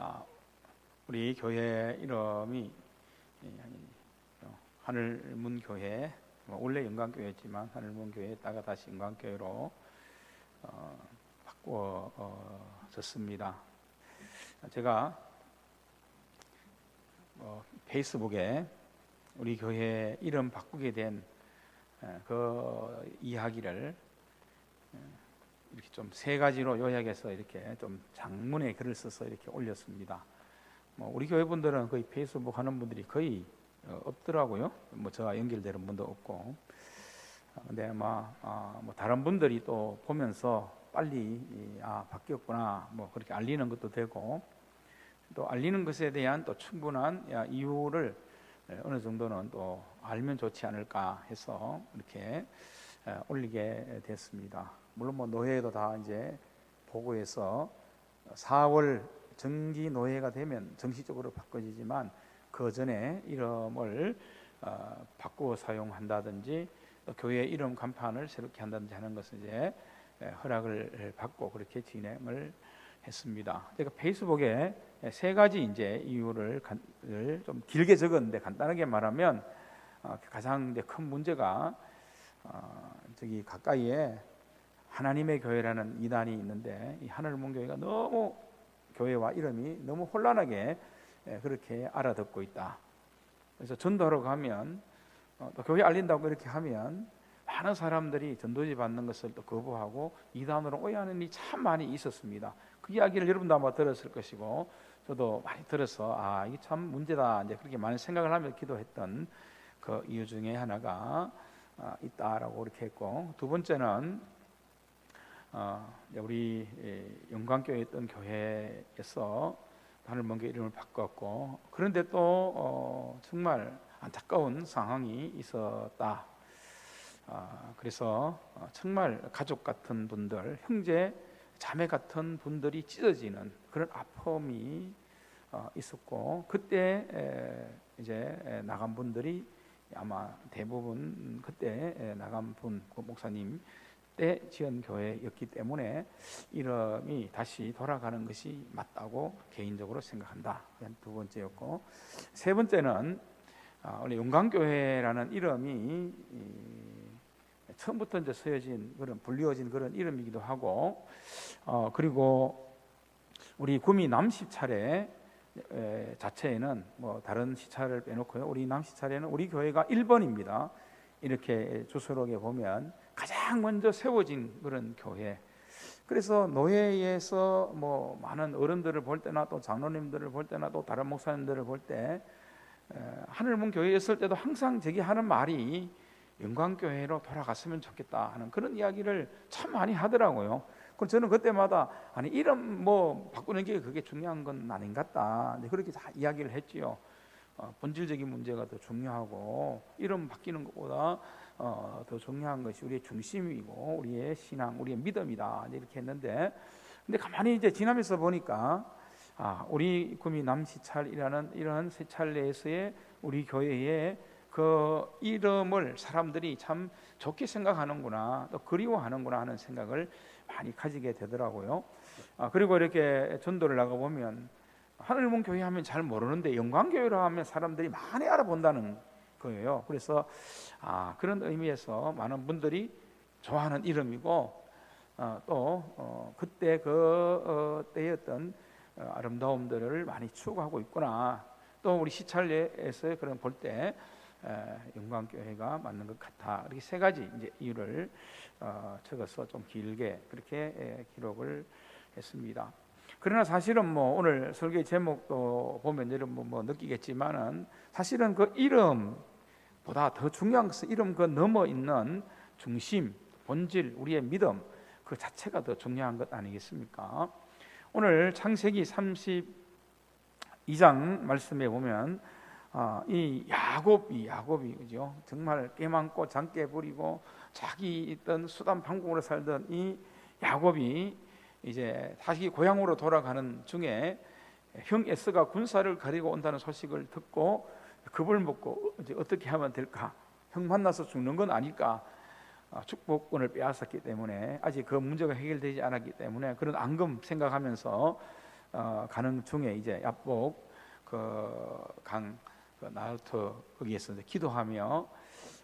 아, 우리 교회 이름이 하늘문교회, 원래 영광교회였지만 하늘문교회에다가 다시 영광교회로 바꾸어졌습니다. 제가 페이스북에 우리 교회 이름 바꾸게 된 그 이야기를 이렇게 좀 세 가지로 요약해서 이렇게 좀 장문의 글을 써서 이렇게 올렸습니다. 우리 교회 분들은 거의 페이스북 하는 분들이 거의 없더라고요. 저와 연결되는 분도 없고. 근데 다른 분들이 또 보면서 빨리 바뀌었구나 그렇게 알리는 것도 되고, 또 알리는 것에 대한 또 충분한 이유를 어느 정도는 또 알면 좋지 않을까 해서 이렇게 올리게 됐습니다. 물론 노예도 다 이제 보고해서 4월 정기 노예가 되면 정식적으로 바꿔지지만 그 전에 이름을 바꾸어 사용한다든지 또 교회 이름 간판을 새롭게 한다든지 하는 것은 이제 허락을 받고 그렇게 진행을 했습니다. 제가 페이스북에 세 가지 이제 이유를 좀 길게 적었는데, 간단하게 말하면 가장 이제 큰 문제가 저기 가까이에 하나님의 교회라는 이단이 있는데, 이 하늘문교회가 너무 교회와 이름이 너무 혼란하게 그렇게 알아듣고 있다. 그래서 전도하러 가면 또 교회 알린다고 이렇게 하면 많은 사람들이 전도지 받는 것을 또 거부하고 이단으로 오해하는 일이 참 많이 있었습니다. 그 이야기를 여러분도 아마 들었을 것이고 저도 많이 들어서 이게 참 문제다 이제 그렇게 많은 생각을 하며 기도했던 그 이유 중에 하나가 있다라고 이렇게 했고, 두 번째는 우리 영광교회 있던 교회에서 하늘문교회 이름을 바꿨고, 그런데 또 정말 안타까운 상황이 있었다. 그래서 정말 가족 같은 분들, 형제 자매 같은 분들이 찢어지는 그런 아픔이 있었고, 그때 이제 나간 분들이 아마 대부분 그때 나간 분, 그 목사님 때 지은 교회였기 때문에 이름이 다시 돌아가는 것이 맞다고 개인적으로 생각한다. 두 번째였고, 세 번째는 원래 용강교회라는 이름이 처음부터 이제 쓰여진 그런 불리워진 그런 이름이기도 하고, 그리고 우리 구미 남시찰에 자체에는 다른 시찰을 빼놓고요, 우리 남시찰에는 우리 교회가 1번입니다. 이렇게 주소록에 보면 가장 먼저 세워진 그런 교회. 그래서 노예에서 많은 어른들을 볼 때나 또 장로님들을 볼 때나 또 다른 목사님들을 볼 때 하늘문 교회에 있을 때도 항상 제기 하는 말이 영광교회로 돌아갔으면 좋겠다 하는 그런 이야기를 참 많이 하더라고요. 그럼 저는 그때마다 이름 바꾸는 게 그게 중요한 건 아닌 것 같다, 그렇게 다 이야기를 했지요. 본질적인 문제가 더 중요하고 이름 바뀌는 것보다 더 중요한 것이 우리의 중심이고 우리의 신앙, 우리의 믿음이다 이렇게 했는데, 근데 가만히 이제 지나면서 보니까 우리 구미 남시찰이라는 이런 세찰 내에서의 우리 교회의 그 이름을 사람들이 참 좋게 생각하는구나, 또 그리워하는구나 하는 생각을 많이 가지게 되더라고요. 그리고 이렇게 전도를 나가보면 하늘문 교회 하면 잘 모르는데 영광교회로 하면 사람들이 많이 알아본다는 거예요. 그래서 그런 의미에서 많은 분들이 좋아하는 이름이고, 또 그때 때였던 아름다움들을 많이 추구하고 있구나. 또 우리 시찰례에서 그런 볼 때 영광교회가 맞는 것 같아. 이렇게 세 가지 이제 이유를 적어서 좀 길게 그렇게 기록을 했습니다. 그러나 사실은 오늘 설교의 제목도 보면 여러분 느끼겠지만은, 사실은 그 이름보다 더 중요한 것은 이름 그 넘어 있는 중심, 본질, 우리의 믿음 그 자체가 더 중요한 것 아니겠습니까? 오늘 창세기 32장 말씀에 보면 이 야곱이 그죠? 정말 깨많고 장깨 부리고 자기 있던 수단 방공으로 살던 이 야곱이 이제 다시 고향으로 돌아가는 중에 형 에서가 군사를 가리고 온다는 소식을 듣고 겁을 먹고 이제 어떻게 하면 될까? 형 만나서 죽는 건 아닐까? 축복권을 빼앗았기 때문에 아직 그 문제가 해결되지 않았기 때문에 그런 앙금 생각하면서 가는 중에 이제 야복 강 나루터 거기에서 이제 기도하며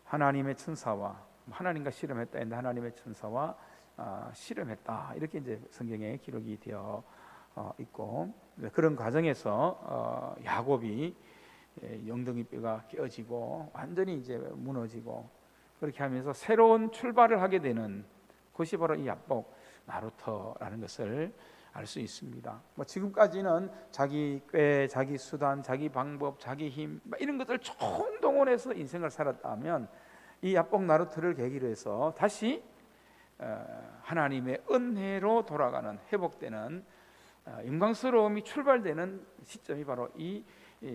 하나님의 천사와 하나님과 씨름했다 했는데 하나님의 천사와 씨름했다 이렇게 이제 성경에 기록이 되어 있고, 그런 과정에서 야곱이 엉덩이 뼈가 깨어지고 완전히 이제 무너지고 그렇게 하면서 새로운 출발을 하게 되는 것이 바로 이 야복 나루터라는 것을 알 수 있습니다. 뭐 지금까지는 자기 꾀, 자기 수단, 자기 방법, 자기 힘 이런 것들 총동원해서 인생을 살았다면 이 야복 나루터를 계기로 해서 다시 하나님의 은혜로 돌아가는 회복되는 영광스러움이 출발되는 시점이 바로 이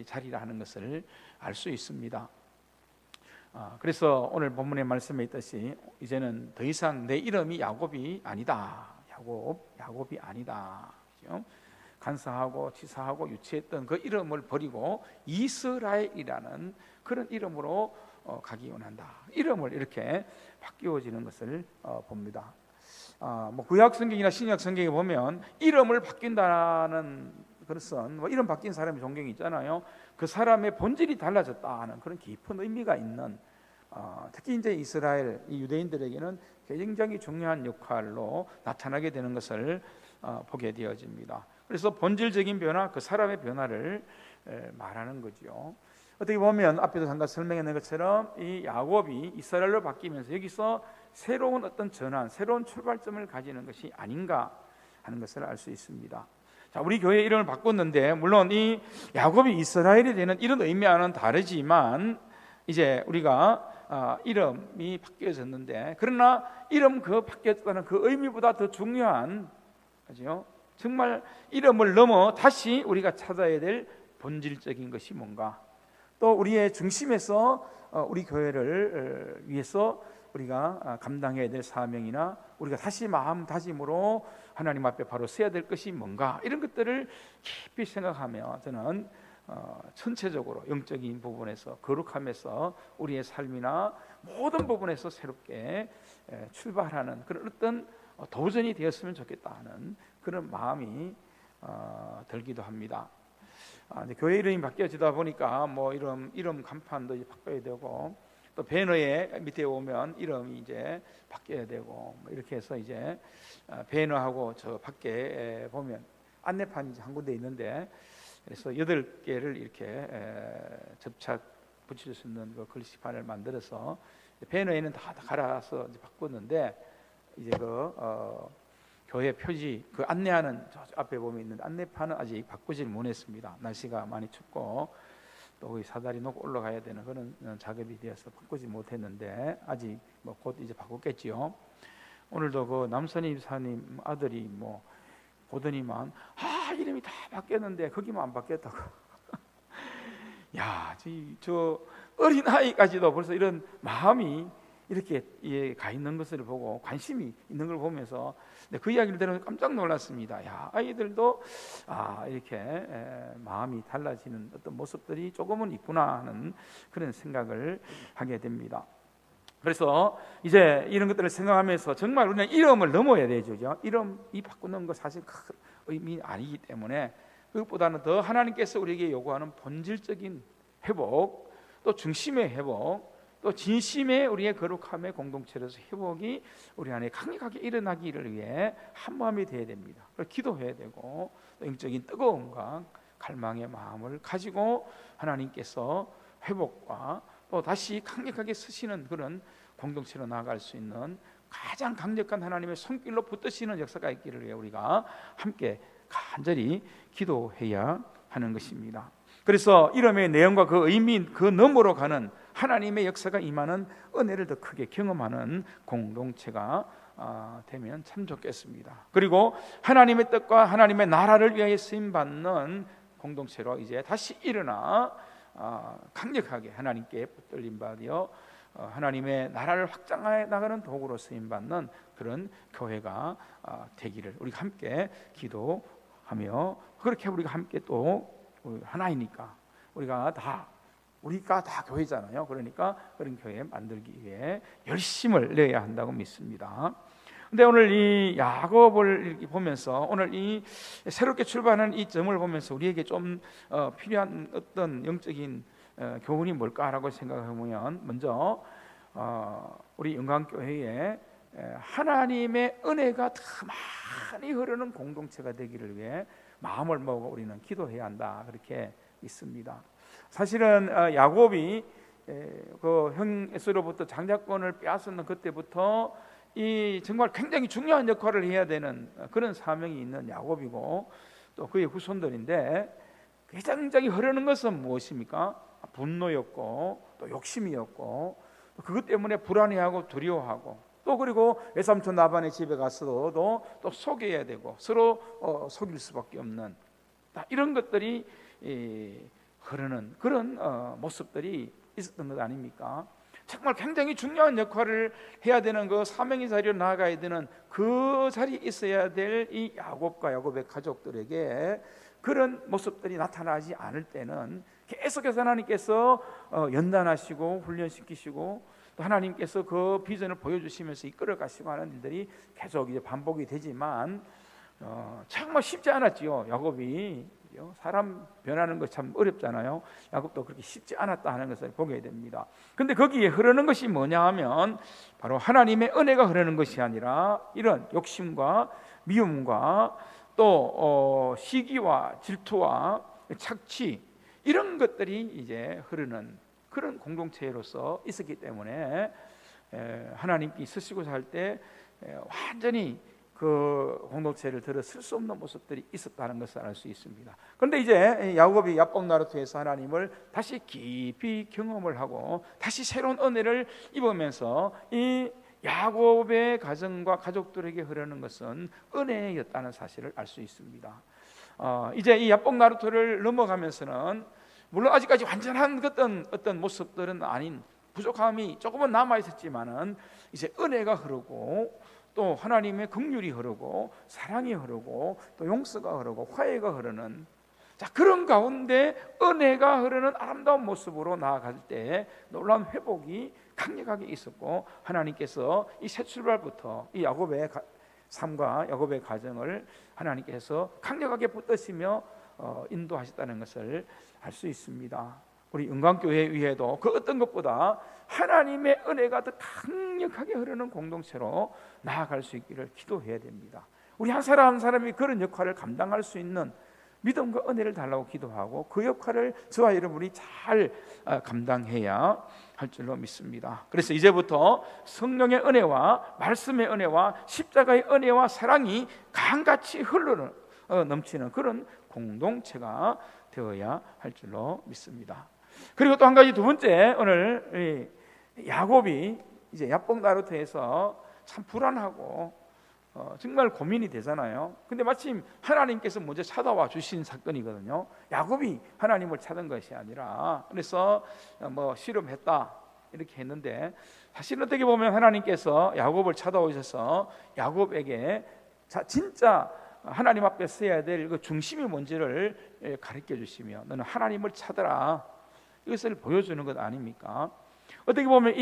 자리라는 것을 알 수 있습니다. 그래서 오늘 본문의 말씀에 있듯이 이제는 더 이상 내 이름이 야곱이 아니다. 야곱이 아니다. 그렇죠? 간사하고 치사하고 유치했던 그 이름을 버리고 이스라엘이라는 그런 이름으로 가기 원한다. 이름을 이렇게 바뀌어지는 것을 봅니다. 뭐 구약 성경이나 신약 성경에 보면 이름을 바뀐다는 그것은 뭐 이름 바뀐 사람의 존경이 있잖아요. 그 사람의 본질이 달라졌다는 그런 깊은 의미가 있는 특히 이제 이스라엘 이 유대인들에게는 굉장히 중요한 역할로 나타나게 되는 것을 보게 되어집니다. 그래서 본질적인 변화, 그 사람의 변화를 말하는 거죠. 어떻게 보면 앞에도 잠깐 설명했는 것처럼 이 야곱이 이스라엘로 바뀌면서 여기서 새로운 어떤 전환, 새로운 출발점을 가지는 것이 아닌가 하는 것을 알 수 있습니다. 자, 우리 교회 이름을 바꿨는데 물론 이 야곱이 이스라엘이 되는 이런 의미와는 다르지만 이제 우리가 이름이 바뀌어졌는데 그러나 이름 그 바뀌었다는 그 의미보다 더 중요한 그죠? 정말 이름을 넘어 다시 우리가 찾아야 될 본질적인 것이 뭔가, 또 우리의 중심에서 우리 교회를 위해서 우리가 감당해야 될 사명이나 우리가 다시 마음다짐으로 하나님 앞에 바로 서야 될 것이 뭔가, 이런 것들을 깊이 생각하며 저는 전체적으로 영적인 부분에서 거룩함에서 우리의 삶이나 모든 부분에서 새롭게 출발하는 그런 어떤 도전이 되었으면 좋겠다는 그런 마음이 들기도 합니다. 교회 이름이 바뀌어지다 보니까 뭐 이름 간판도 이제 바꿔야 되고, 또 배너에 밑에 오면 이름이 이제 바뀌어야 되고, 뭐 이렇게 해서 이제 배너하고 저 밖에 보면 안내판이 이제 한 군데 있는데, 그래서 8개를 이렇게 접착 붙일 수 있는 그 글씨판을 만들어서 배너에는 다 갈아서 이제 바꿨는데, 이제 교회 표지 그 안내하는 저 앞에 보면 있는 안내판은 아직 바꾸질 못했습니다. 날씨가 많이 춥고 또 거기 사다리 놓고 올라가야 되는 그런 작업이 되어서 바꾸지 못했는데 아직 뭐 곧 이제 바꾸겠지요. 오늘도 그 남선임 사님 아들이 뭐 보더니만 이름이 다 바뀌었는데 거기만 안 바뀌었다고. 야, 저 어린 아이까지도 벌써 이런 마음이 이렇게 가 있는 것을 보고 관심이 있는 걸 보면서 그 이야기를 들으면서 깜짝 놀랐습니다. 야, 아이들도 이렇게 마음이 달라지는 어떤 모습들이 조금은 있구나 하는 그런 생각을 하게 됩니다. 그래서 이제 이런 것들을 생각하면서 정말 우리는 이름을 넘어야 되죠. 이름이 바꾸는 거 사실 큰 의미 아니기 때문에 그것보다는 더 하나님께서 우리에게 요구하는 본질적인 회복, 또 중심의 회복, 또 진심의 우리의 거룩함의 공동체로서 회복이 우리 안에 강력하게 일어나기를 위해 한마음이 되어야 됩니다. 기도해야 되고, 또 영적인 뜨거움과 갈망의 마음을 가지고 하나님께서 회복과 또 다시 강력하게 쓰시는 그런 공동체로 나아갈 수 있는 가장 강력한 하나님의 손길로 붙드시는 역사가 있기를 위해 우리가 함께 간절히 기도해야 하는 것입니다. 그래서 이름의 내용과 그 의미 그 너머로 가는 하나님의 역사가 임하는 은혜를 더 크게 경험하는 공동체가 되면 참 좋겠습니다. 그리고 하나님의 뜻과 하나님의 나라를 위하여 쓰임받는 공동체로 이제 다시 일어나 강력하게 하나님께 붙들림 받으여 하나님의 나라를 확장해 나가는 도구로 쓰임받는 그런 교회가 되기를 우리가 함께 기도하며, 그렇게 우리가 함께 또 하나이니까 우리가 다 교회잖아요. 그러니까 그런 교회 만들기 위해 열심을 내야 한다고 믿습니다. 근데 오늘 이 야곱을 이렇게 보면서 오늘 이 새롭게 출발하는 이 점을 보면서 우리에게 좀 필요한 어떤 영적인 교훈이 뭘까라고 생각해보면, 먼저 우리 영광교회에 하나님의 은혜가 더 많이 흐르는 공동체가 되기를 위해 마음을 먹어 우리는 기도해야 한다, 그렇게 있습니다. 사실은 야곱이 그 형 에서로부터 장자권을 빼앗는 그때부터 이 정말 굉장히 중요한 역할을 해야 되는 그런 사명이 있는 야곱이고 또 그의 후손들인데, 굉장히 흐르는 것은 무엇입니까? 분노였고 또 욕심이었고, 그것 때문에 불안해하고 두려워하고, 또 그리고 외삼촌 라반의 집에 가서도 또 속여야 되고 서로 속일 수밖에 없는 이런 것들이 흐르는 그런 모습들이 있었던 것 아닙니까? 정말 굉장히 중요한 역할을 해야 되는 그 사명의 자리로 나아가야 되는 그 자리에 있어야 될 이 야곱과 야곱의 가족들에게 그런 모습들이 나타나지 않을 때는 계속해서 하나님께서 연단하시고 훈련시키시고 또 하나님께서 그 비전을 보여주시면서 이끌어 가시고 하는 일들이 계속 이제 반복이 되지만 정말 쉽지 않았지요. 야곱이 사람 변하는 거 참 어렵잖아요. 야곱도 그렇게 쉽지 않았다 하는 것을 보게 됩니다. 근데 거기에 흐르는 것이 뭐냐 하면 바로 하나님의 은혜가 흐르는 것이 아니라 이런 욕심과 미움과 또 시기와 질투와 착취, 이런 것들이 이제 흐르는 그런 공동체로서 있었기 때문에 하나님께 쓰시고 살 때 완전히 그 공동체를 들어 쓸 수 없는 모습들이 있었다는 것을 알 수 있습니다. 그런데 이제 야곱이 야복 나루터에서 하나님을 다시 깊이 경험을 하고 다시 새로운 은혜를 입으면서 이 야곱의 가정과 가족들에게 흐르는 것은 은혜였다는 사실을 알 수 있습니다. 이제 이 야복 나루터를 넘어가면서는 물론 아직까지 완전한 어떤 모습들은 아닌 부족함이 조금은 남아 있었지만은 이제 은혜가 흐르고 또 하나님의 긍휼이 흐르고 사랑이 흐르고 또 용서가 흐르고 화해가 흐르는 그런 가운데 은혜가 흐르는 아름다운 모습으로 나아갈 때 놀라운 회복이 강력하게 있었고, 하나님께서 이 새 출발부터 이 야곱의 삶과 야곱의 가정을 하나님께서 강력하게 붙드시며 인도하셨다는 것을 알 수 있습니다. 우리 은광교회 위에도 그 어떤 것보다 하나님의 은혜가 더 강력하게 흐르는 공동체로 나아갈 수 있기를 기도해야 됩니다. 우리 한 사람 한 사람이 그런 역할을 감당할 수 있는 믿음과 은혜를 달라고 기도하고 그 역할을 저와 여러분이 잘 감당해야 할 줄로 믿습니다. 그래서 이제부터 성령의 은혜와 말씀의 은혜와 십자가의 은혜와 사랑이 강같이 흘러는 넘치는 그런 공동체가 되어야 할 줄로 믿습니다. 그리고 또 한 가지, 두 번째, 오늘 야곱이 이제 야복 나루터에서 참 불안하고 정말 고민이 되잖아요. 근데 마침 하나님께서 먼저 찾아와 주신 사건이거든요. 야곱이 하나님을 찾은 것이 아니라, 그래서 뭐 실험했다 이렇게 했는데, 사실 어떻게 보면 하나님께서 야곱을 찾아오셔서 야곱에게 진짜 하나님 앞에 서야 될 그 중심이 뭔지를 가르쳐 주시며 너는 하나님을 찾아라, 이것을 보여주는 것 아닙니까? 어떻게 보면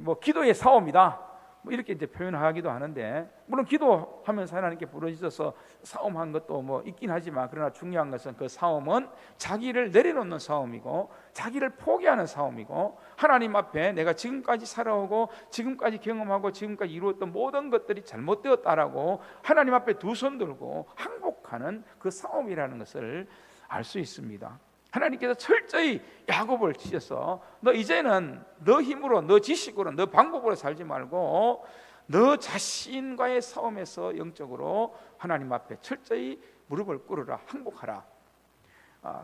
뭐 기도의 싸움이다, 뭐 이렇게 이제 표현하기도 하는데, 물론 기도하면서 하나님께 부르짖어서 싸움한 것도 뭐 있긴 하지만, 그러나 중요한 것은 그 싸움은 자기를 내려놓는 싸움이고 자기를 포기하는 싸움이고, 하나님 앞에 내가 지금까지 살아오고 지금까지 경험하고 지금까지 이루었던 모든 것들이 잘못되었다라고 하나님 앞에 두 손 들고 항복하는 그 싸움이라는 것을 알 수 있습니다. 하나님께서 철저히 야곱을 치셔서 너 이제는 너 힘으로, 너 지식으로, 너 방법으로 살지 말고 너 자신과의 싸움에서 영적으로 하나님 앞에 철저히 무릎을 꿇으라, 항복하라.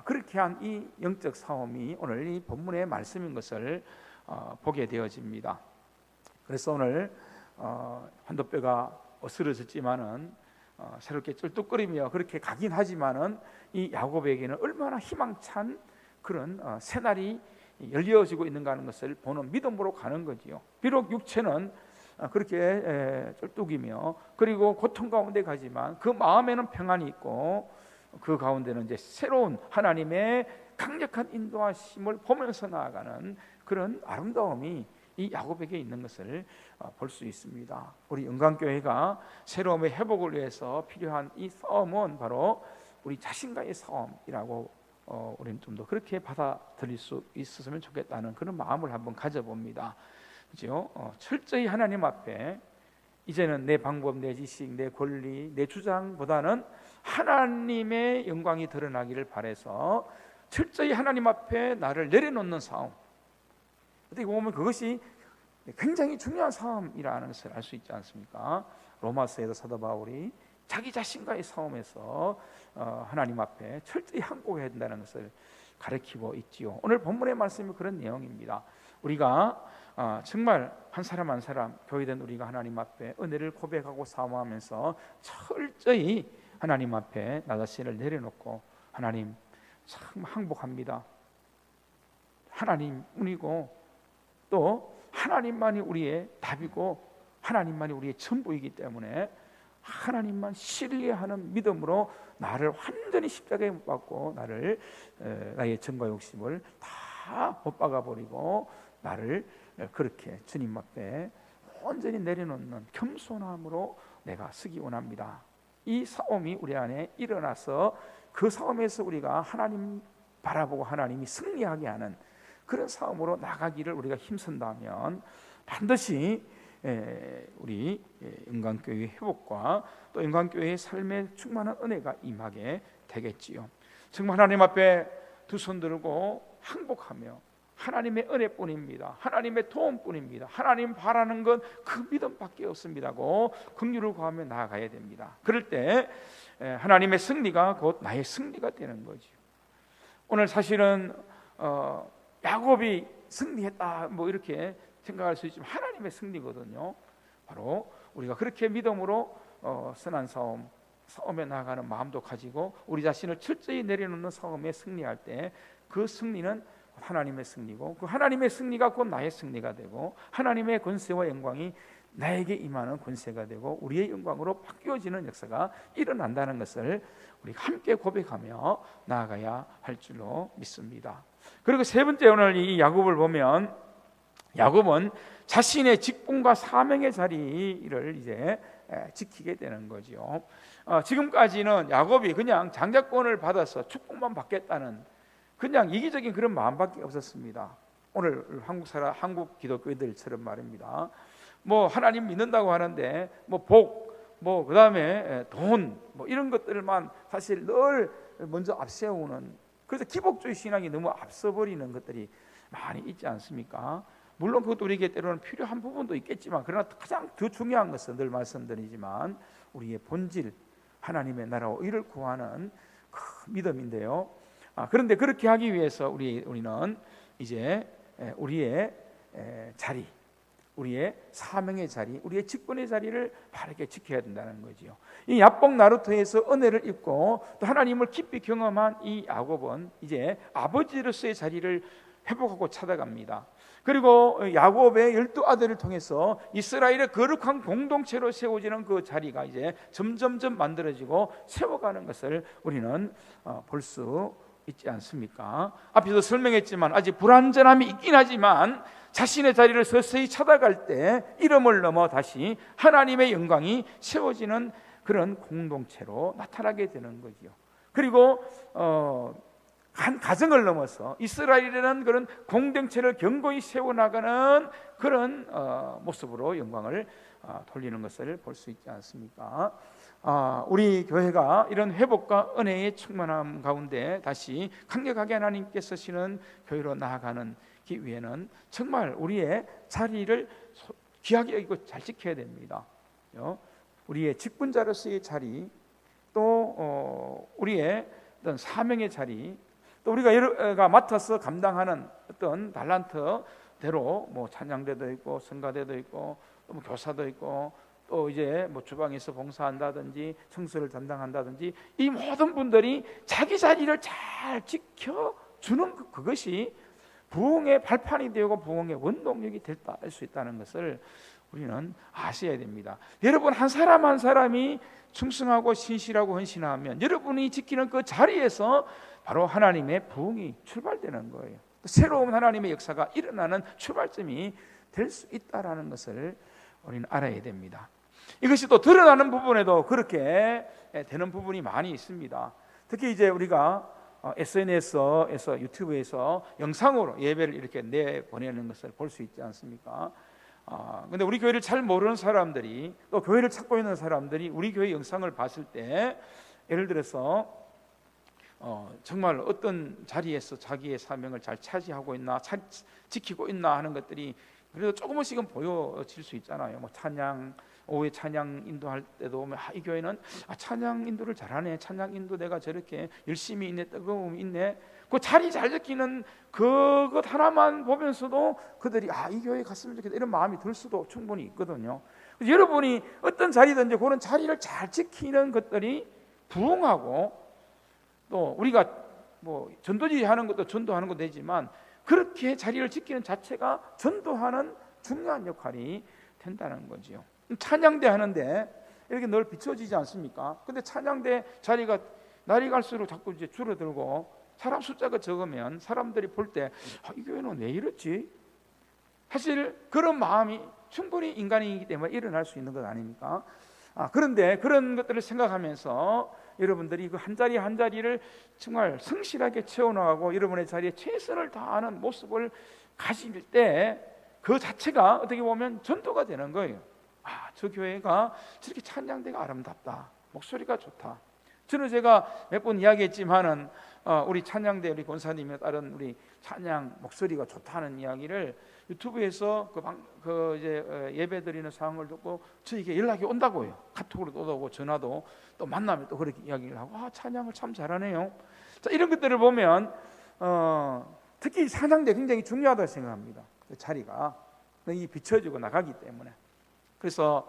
그렇게 한 이 영적 싸움이 오늘 이 본문의 말씀인 것을 보게 되어집니다. 그래서 오늘 한도 뼈가 어스러졌지만은 새롭게 쩔뚝거리며 그렇게 가긴 하지만은 이 야곱에게는 얼마나 희망찬 그런 새날이 열려지고 있는가 하는 것을 보는 믿음으로 가는 거지요. 비록 육체는 그렇게 쩔뚝이며 그리고 고통 가운데 가지만 그 마음에는 평안이 있고 그 가운데는 이제 새로운 하나님의 강력한 인도하심을 보면서 나아가는 그런 아름다움이 이 야곱에게 있는 것을 볼 수 있습니다. 우리 영광교회가 새로움의 회복을 위해서 필요한 이 싸움은 바로 우리 자신과의 싸움이라고 우리는 좀 더 그렇게 받아들일 수 있었으면 좋겠다는 그런 마음을 한번 가져봅니다. 그죠? 철저히 하나님 앞에 이제는 내 방법, 내 지식, 내 권리, 내 주장보다는 하나님의 영광이 드러나기를 바라서 철저히 하나님 앞에 나를 내려놓는 싸움. 어떻게 보면 그것이 굉장히 중요한 싸움이라는 것을 알 수 있지 않습니까? 로마서에도 사도 바울이 자기 자신과의 싸움에서 하나님 앞에 철저히 항복해야 된다는 것을 가르치고 있지요. 오늘 본문의 말씀이 그런 내용입니다. 우리가 정말 한 사람 한 사람 교회된 우리가 하나님 앞에 은혜를 고백하고 사모하면서 철저히 하나님 앞에 나 자신을 내려놓고 하나님 참 항복합니다. 하나님뿐이고 또 하나님만이 우리의 답이고 하나님만이 우리의 전부이기 때문에 하나님만 신뢰하는 믿음으로 나를 완전히 십자가에 못 박고 나의 정과 욕심을 다 못 박아버리고 나를 그렇게 주님 앞에 온전히 내려놓는 겸손함으로 내가 서기 원합니다. 이 싸움이 우리 안에 일어나서 그 싸움에서 우리가 하나님 바라보고 하나님이 승리하게 하는 그런 싸움으로 나가기를 우리가 힘쓴다면 반드시 우리 영광교회의 회복과 또 영광교회의 삶에 충만한 은혜가 임하게 되겠지요. 정말 하나님 앞에 두 손 들고 항복하며 하나님의 은혜뿐입니다. 하나님의 도움뿐입니다. 하나님 바라는 건 그 믿음밖에 없습니다고 긍휼을 구하며 나아가야 됩니다. 그럴 때 하나님의 승리가 곧 나의 승리가 되는 거죠. 오늘 사실은 야곱이 승리했다 뭐 이렇게 생각할 수 있지만 하나님의 승리거든요. 바로 우리가 그렇게 믿음으로 선한 싸움에 나아가는 마음도 가지고 우리 자신을 철저히 내려놓는 싸움에 승리할 때 그 승리는 하나님의 승리고 그 하나님의 승리가 곧 나의 승리가 되고 하나님의 권세와 영광이 나에게 임하는 권세가 되고 우리의 영광으로 바뀌어지는 역사가 일어난다는 것을 우리가 함께 고백하며 나아가야 할 줄로 믿습니다. 그리고 세 번째, 오늘 이 야곱을 보면 야곱은 자신의 직분과 사명의 자리를 이제 지키게 되는 거죠. 지금까지는 야곱이 그냥 장자권을 받아서 축복만 받겠다는 그냥 이기적인 그런 마음밖에 없었습니다. 오늘 한국 기독교인들처럼 말입니다. 뭐 하나님 믿는다고 하는데 뭐 복, 뭐 그다음에 돈, 뭐 이런 것들만 사실 늘 먼저 앞세우는, 그래서 기복주의 신앙이 너무 앞서버리는 것들이 많이 있지 않습니까? 물론 그것도 우리에게 때로는 필요한 부분도 있겠지만 그러나 가장 더 중요한 것은 늘 말씀드리지만 우리의 본질, 하나님의 나라와 의를 구하는 그 믿음인데요. 그런데 그렇게 하기 위해서 우리는 이제 우리의 자리, 우리의 사명의 자리, 우리의 직분의 자리를 바르게 지켜야 된다는 거지요. 이 야복 나루터에서 은혜를 입고 또 하나님을 깊이 경험한 이 야곱은 이제 아버지로서의 자리를 회복하고 찾아갑니다. 그리고 야곱의 12아들을 통해서 이스라엘의 거룩한 공동체로 세워지는 그 자리가 이제 점점점 만들어지고 세워가는 것을 우리는 볼 수 있지 않습니까? 앞에서 설명했지만 아직 불완전함이 있긴 하지만 자신의 자리를 서서히 찾아갈 때 이름을 넘어 다시 하나님의 영광이 세워지는 그런 공동체로 나타나게 되는 거지요. 그리고 한 가정을 넘어서 이스라엘이라는 그런 공동체를 견고히 세워나가는 그런 모습으로 영광을 돌리는 것을 볼 수 있지 않습니까? 우리 교회가 이런 회복과 은혜의 충만함 가운데 다시 강력하게 하나님께 쓰시는 교회로 나아가는 기 위해는 정말 우리의 자리를 귀하게 여기고 잘 지켜야 됩니다. 우리의 직분자로서의 자리, 또 우리의 어떤 사명의 자리, 또 우리가 맡아서 감당하는 어떤 달란트대로 뭐 찬양대도 있고 성가대도 있고 또 뭐 교사도 있고 또 이제 뭐 주방에서 봉사한다든지 청소를 담당한다든지 이 모든 분들이 자기 자리를 잘 지켜주는 그것이 부흥의 발판이 되고 부흥의 원동력이 될 수 있다는 것을 우리는 아셔야 됩니다. 여러분 한 사람 한 사람이 충성하고 신실하고 헌신하면 여러분이 지키는 그 자리에서 바로 하나님의 부흥이 출발되는 거예요. 새로운 하나님의 역사가 일어나는 출발점이 될 수 있다라는 것을 우리는 알아야 됩니다. 이것이 또 드러나는 부분에도 그렇게 되는 부분이 많이 있습니다. 특히 이제 우리가 SNS에서 유튜브에서 영상으로 예배를 이렇게 내보내는 것을 볼 수 있지 않습니까? 근데 우리 교회를 잘 모르는 사람들이, 또 교회를 찾고 있는 사람들이 우리 교회 영상을 봤을 때, 예를 들어서 정말 어떤 자리에서 자기의 사명을 잘 차지하고 있나, 잘 지키고 있나 하는 것들이 그래도 조금씩은 보여질 수 있잖아요. 뭐 찬양, 오후에 찬양 인도할 때도 이 교회는 찬양 인도를 잘하네, 찬양 인도 내가 저렇게 열심히 있네, 뜨거움이 있네. 그 자리 잘 지키는 그것 하나만 보면서도 그들이 이 교회에 갔으면 좋겠다 이런 마음이 들 수도 충분히 있거든요. 그래서 여러분이 어떤 자리든지 그런 자리를 잘 지키는 것들이 부흥하고, 또 우리가 뭐 전도지 하는 것도 전도하는 것도 되지만 그렇게 자리를 지키는 자체가 전도하는 중요한 역할이 된다는 거지요. 찬양대 하는데 이렇게 늘 비춰지지 않습니까? 근데 찬양대 자리가 날이 갈수록 자꾸 이제 줄어들고 사람 숫자가 적으면 사람들이 볼 때 이 교회는 왜 이렇지? 사실 그런 마음이 충분히 인간이기 때문에 일어날 수 있는 것 아닙니까? 그런데 그런 것들을 생각하면서 여러분들이 그 한 자리 한 자리를 정말 성실하게 채워나가고 여러분의 자리에 최선을 다하는 모습을 가질 때 그 자체가 어떻게 보면 전도가 되는 거예요. 저 교회가 저렇게 찬양대가 아름답다, 목소리가 좋다. 저는 제가 몇 번 이야기했지만은 우리 찬양대 우리 권사님의 다른 우리 찬양 목소리가 좋다는 이야기를 유튜브에서 이제 예배드리는 상황을 듣고 저에게 연락이 온다고요. 카톡으로도 오고 전화도 또 만나면 또 그렇게 이야기를 하고 찬양을 참 잘하네요. 자, 이런 것들을 보면 특히 찬양대 굉장히 중요하다고 생각합니다. 그 자리가 이 비춰지고 나가기 때문에. 그래서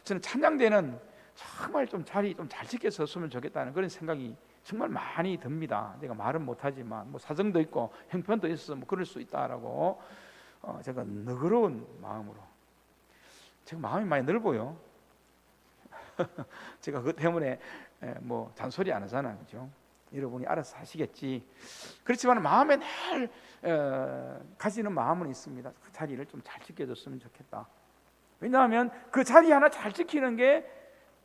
저는 찬양대는 정말 좀 자리 좀 잘 지켜졌으면 좋겠다는 그런 생각이 정말 많이 듭니다. 내가 말은 못하지만 뭐 사정도 있고 형편도 있어서 뭐 그럴 수 있다라고 제가 너그러운 마음으로, 제가 마음이 많이 넓어요. 제가 그것 때문에 뭐 잔소리 안 하잖아요, 그죠? 여러분이 알아서 하시겠지. 그렇지만 마음에 늘 가지는 마음은 있습니다. 그 자리를 좀 잘 지켜줬으면 좋겠다. 왜냐하면 그 자리 하나 잘 지키는 게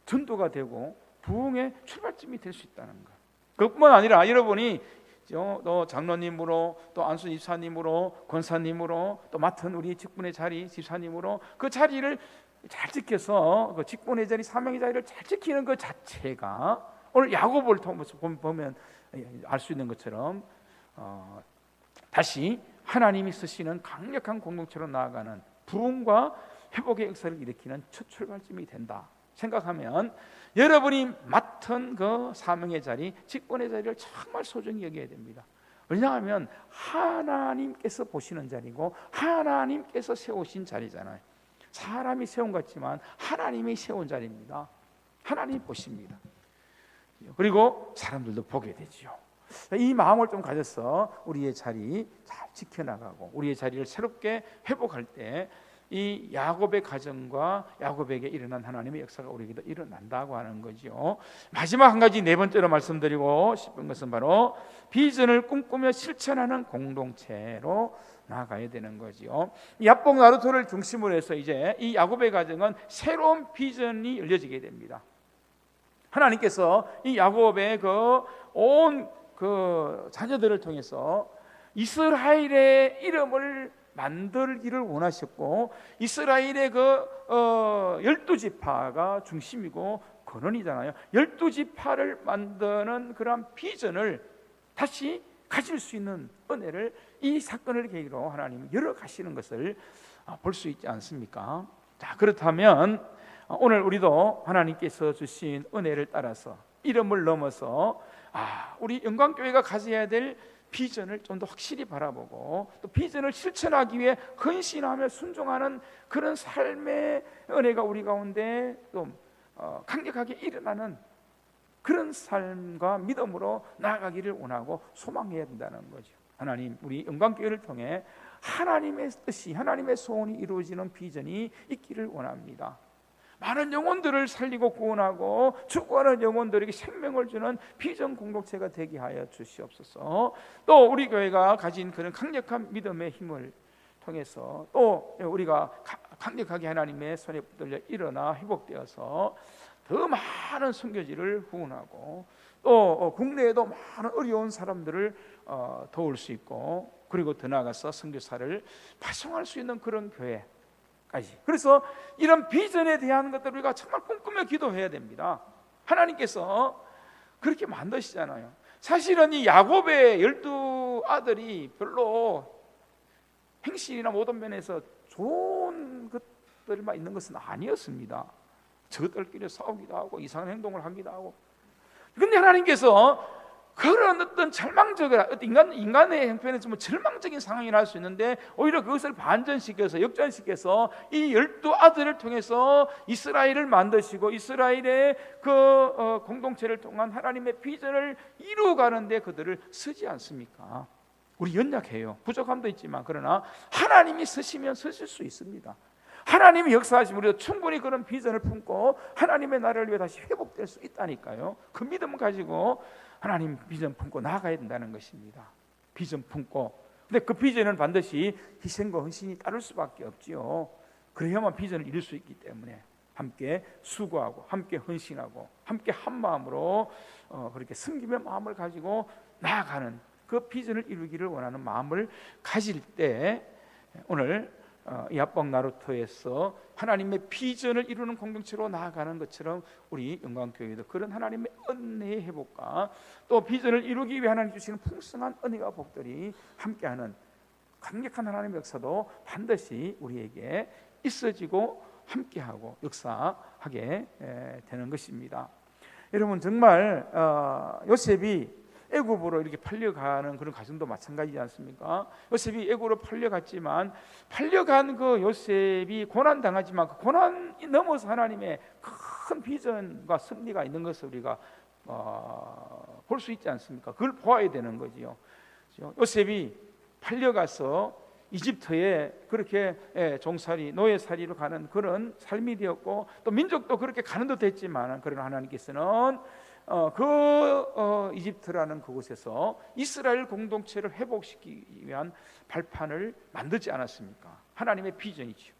전도가 되고 부흥의 출발점이 될 수 있다는 거. 그뿐만 아니라 여러분이 또 장로님으로, 또 안수 집사님으로, 권사님으로, 또 맡은 우리 직분의 자리 집사님으로 그 자리를 잘 지켜서 그 직분의 자리, 사명의 자리를 잘 지키는 것 자체가 오늘 야고보를 통해서 보면 알 수 있는 것처럼 다시 하나님이 쓰시는 강력한 공동체로 나아가는 부흥과 회복의 역사를 일으키는 첫 출발점이 된다 생각하면 여러분이 맡은 그 사명의 자리, 직분의 자리를 정말 소중히 여겨야 됩니다. 왜냐하면 하나님께서 보시는 자리고 하나님께서 세우신 자리잖아요. 사람이 세운 것 같지만 하나님이 세운 자리입니다. 하나님이 보십니다. 그리고 사람들도 보게 되지요. 이 마음을 좀 가져서 우리의 자리 잘 지켜나가고 우리의 자리를 새롭게 회복할 때 이 야곱의 가정과 야곱에게 일어난 하나님의 역사가 우리에게도 일어난다고 하는 거죠. 마지막 한 가지, 네 번째로 말씀드리고 싶은 것은 바로 비전을 꿈꾸며 실천하는 공동체로 나아가야 되는 거죠. 야복 나루토를 중심으로 해서 이제 이 야곱의 가정은 새로운 비전이 열려지게 됩니다. 하나님께서 이 야곱의 온 자녀들을 통해서 이스라엘의 이름을 만들기를 원하셨고, 이스라엘의 12지파가 중심이고 근원이잖아요. 12지파를 만드는 그런 비전을 다시 가질 수 있는 은혜를 이 사건을 계기로 하나님이 열어가시는 것을 볼 수 있지 않습니까? 자, 그렇다면 오늘 우리도 하나님께서 주신 은혜를 따라서 이름을 넘어서 우리 영광교회가 가져야 될 비전을 좀 더 확실히 바라보고 또 비전을 실천하기 위해 헌신하며 순종하는 그런 삶의 은혜가 우리 가운데 좀 강력하게 일어나는 그런 삶과 믿음으로 나아가기를 원하고 소망해야 된다는 거죠. 하나님, 우리 영광교회를 통해 하나님의 뜻이, 하나님의 소원이 이루어지는 비전이 있기를 원합니다. 많은 영혼들을 살리고 구원하고 죽어가는 영혼들에게 생명을 주는 비전 공동체가 되게 하여 주시옵소서. 또 우리 교회가 가진 그런 강력한 믿음의 힘을 통해서 또 우리가 강력하게 하나님의 손에 붙들려 일어나 회복되어서 더 많은 선교지를 후원하고 또 국내에도 많은 어려운 사람들을 도울 수 있고, 그리고 더 나아가서 선교사를 발송할 수 있는 그런 교회까지. 그래서 이런 비전에 대한 것들을 우리가 정말 꿈꾸며 기도해야 됩니다. 하나님께서 그렇게 만드시잖아요. 사실은 이 야곱의 12아들이 별로 행실이나 모든 면에서 좋은 것들만 있는 것은 아니었습니다. 저들끼리 싸우기도 하고 이상한 행동을 하기도 하고. 그런데 하나님께서 그런 어떤 절망적인 인간의 형편에서 뭐 절망적인 상황이 날 수 있는데 오히려 그것을 반전시켜서 역전시켜서 이 12아들을 통해서 이스라엘을 만드시고 이스라엘의 그 공동체를 통한 하나님의 비전을 이루어가는데 그들을 쓰지 않습니까? 우리 연약해요. 부족함도 있지만 그러나 하나님이 쓰시면 쓰실 수 있습니다. 하나님이 역사하시면 우리도 충분히 그런 비전을 품고 하나님의 나라를 위해 다시 회복될 수 있다니까요. 그 믿음을 가지고 하나님 비전 품고 나아가야 된다는 것입니다. 비전 품고. 근데 그 비전은 반드시 희생과 헌신이 따를 수밖에 없지요. 그래야만 비전을 이룰 수 있기 때문에 함께 수고하고 함께 헌신하고 함께 한 마음으로 그렇게 섬김의 마음을 가지고 나아가는 그 비전을 이루기를 원하는 마음을 가질 때 오늘 이 압박 나루터에서 하나님의 비전을 이루는 공동체로 나아가는 것처럼 우리 영광교회도 그런 하나님의 은혜의 회복과 또 비전을 이루기 위해 하나님 주시는 풍성한 은혜와 복들이 함께하는 강력한 하나님의 역사도 반드시 우리에게 있어지고 함께하고 역사하게 되는 것입니다. 여러분, 정말 요셉이 애굽으로 이렇게 팔려가는 그런 과정도 마찬가지지 않습니까? 요셉이 애굽으로 팔려갔지만 팔려간 그 요셉이 고난당하지만 그 고난이 넘어서 하나님의 큰 비전과 승리가 있는 것을 우리가 볼 수 있지 않습니까? 그걸 보아야 되는 거지요. 요셉이 팔려가서 이집트에 그렇게 종살이 노예살이로 가는 그런 삶이 되었고 또 민족도 그렇게 가는 듯 했지만 그러나 하나님께서는 이집트라는 그곳에서 이스라엘 공동체를 회복시키기 위한 발판을 만들지 않았습니까? 하나님의 비전이죠.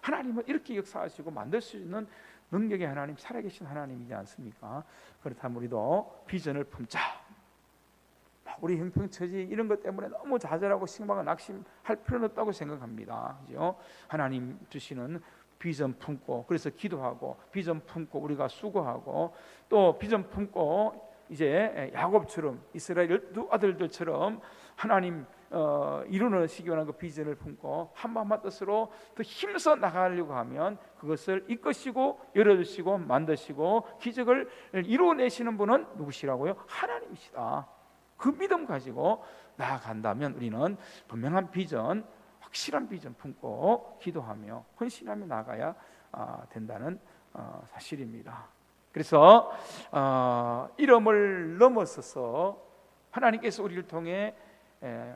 하나님은 이렇게 역사하시고 만들 수 있는 능력의 하나님, 살아계신 하나님이지 않습니까? 그렇다면 우리도 비전을 품자. 우리 형평처지 이런 것 때문에 너무 좌절하고 실망하고 낙심할 필요는 없다고 생각합니다. 그죠? 하나님 주시는 비전 품고 그래서 기도하고 비전 품고 우리가 수고하고 또 비전 품고 이제 야곱처럼 이스라엘 두 아들들처럼 하나님 이루는 시기 원하는 그 비전을 품고 한마음 뜻으로 더 힘써 나가려고 하면 그것을 이끄시고 열어주시고 만드시고 기적을 이루어내시는 분은 누구시라고요? 하나님이시다. 그 믿음 가지고 나아간다면 우리는 분명한 비전, 확실한 비전 품고 기도하며 헌신하며 나가야 된다는 사실입니다. 그래서 이름을 넘어서서 하나님께서 우리를 통해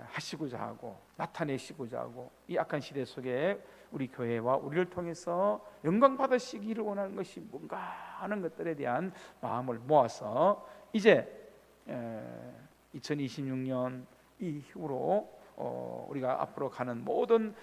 하시고자 하고 나타내시고자 하고 이 악한 시대 속에 우리 교회와 우리를 통해서 영광 받으시기를 원하는 것이 뭔가 하는 것들에 대한 마음을 모아서 이제 2026년 이후로 우리가 앞으로 가는 모든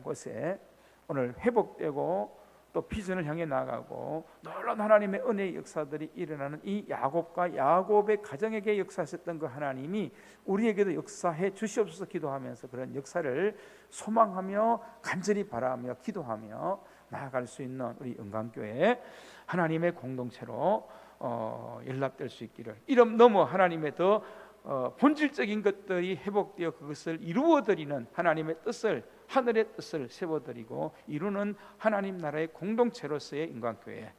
곳에 오늘 회복되고 또 비전을 향해 나가고 놀라운 하나님의 은혜의 역사들이 일어나는 이 야곱과 야곱의 가정에게 역사하셨던 그 하나님이 우리에게도 역사해 주시옵소서 기도하면서 그런 역사를 소망하며 간절히 바라며 기도하며 나아갈 수 있는 우리 영광교회 하나님의 공동체로 연락될 수 있기를, 이름 넘어 하나님의 더 본질적인 것들이 회복되어 그것을 이루어드리는 하나님의 뜻을, 하늘의 뜻을 세워드리고 이루는 하나님 나라의 공동체로서의 인간교회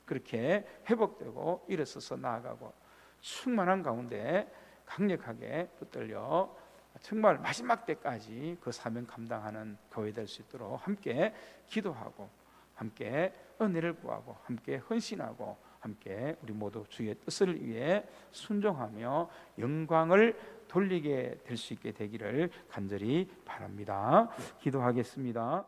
그렇게 회복되고 일어서서 나아가고 충만한 가운데 강력하게 붙들려 정말 마지막 때까지 그 사명 감당하는 교회 될 수 있도록 함께 기도하고 함께 은혜를 구하고 함께 헌신하고 함께 우리 모두 주의 뜻을 위해 순종하며 영광을 돌리게 될 수 있게 되기를 간절히 바랍니다. 기도하겠습니다.